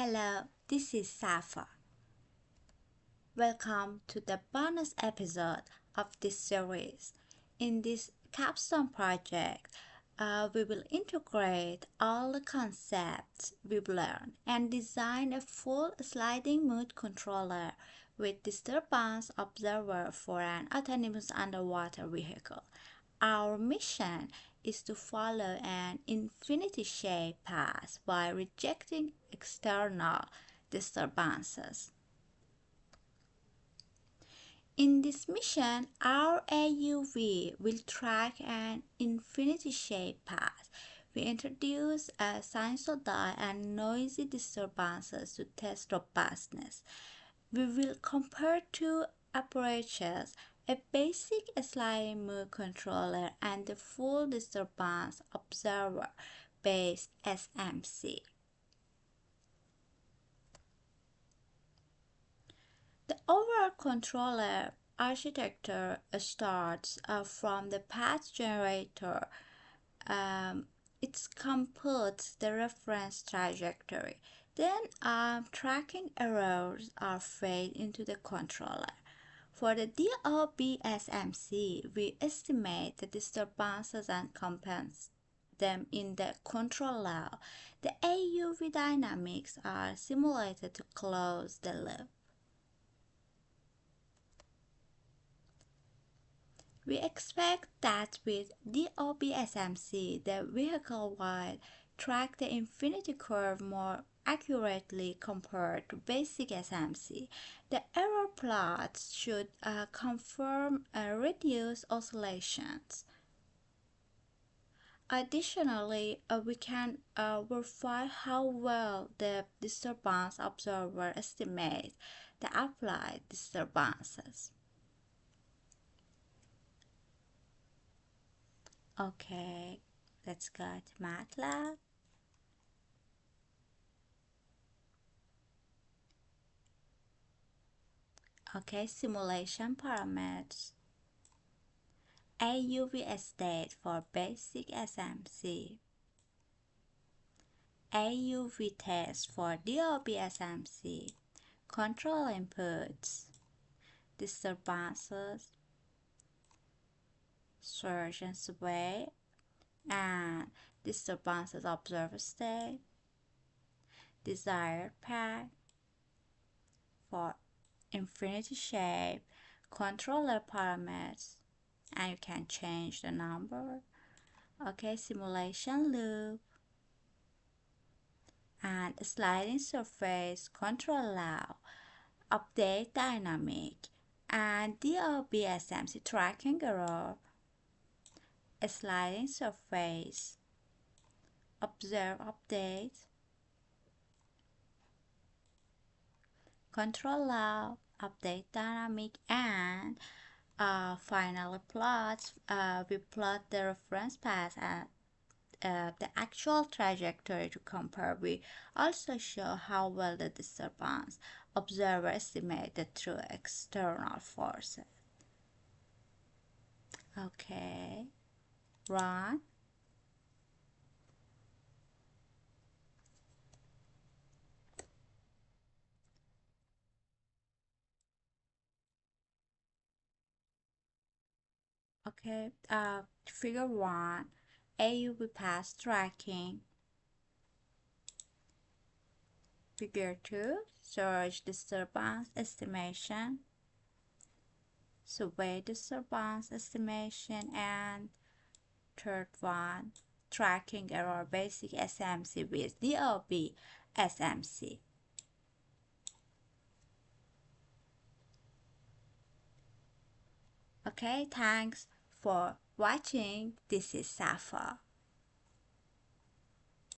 Hello, this is Safa. Welcome to the bonus episode of this series. In this Capstone project, we will integrate all the concepts we've learned and design a full sliding mood controller with Disturbance Observer for an autonomous underwater vehicle. Our mission is to follow an infinity-shaped path while rejecting external disturbances. In this mission, our AUV will track an infinity-shaped path. We introduce a sinusoidal and noisy disturbances to test robustness. We will compare two approaches, a basic sliding mood controller and the full disturbance observer based SMC. The overall controller architecture starts from the path generator. It computes the reference trajectory. Then tracking errors are fed into the controller. For the DOB-SMC, we estimate the disturbances and compensate them in the controller. The AUV dynamics are simulated to close the loop. We expect that with DOB-SMC, the vehicle will track the infinity curve more accurately compared to basic SMC. The error plots should confirm reduced oscillations. Additionally, we can verify how well the disturbance observer estimates the applied disturbances. Okay, let's go to MATLAB. Okay, simulation parameters. AUV state for basic SMC. AUV test for DOB-SMC. Control inputs. Disturbances. Surge and sway. And disturbances observer state. Desired path. For infinity shape. Controller parameters. And you can change the number. Okay, simulation loop and sliding surface control law, update dynamic and DOB-SMC tracking error, a sliding surface, observe update, control law, update dynamic, and finally plots. We plot the reference path and the actual trajectory to compare. We also show how well the disturbance observer estimated through external forces. Okay, run. Okay, figure 1, AUV path tracking. Figure 2, surge disturbance estimation, sway disturbance estimation, and third one, tracking error basic SMC with DOB-SMC. Okay, thanks for watching. This is Safa.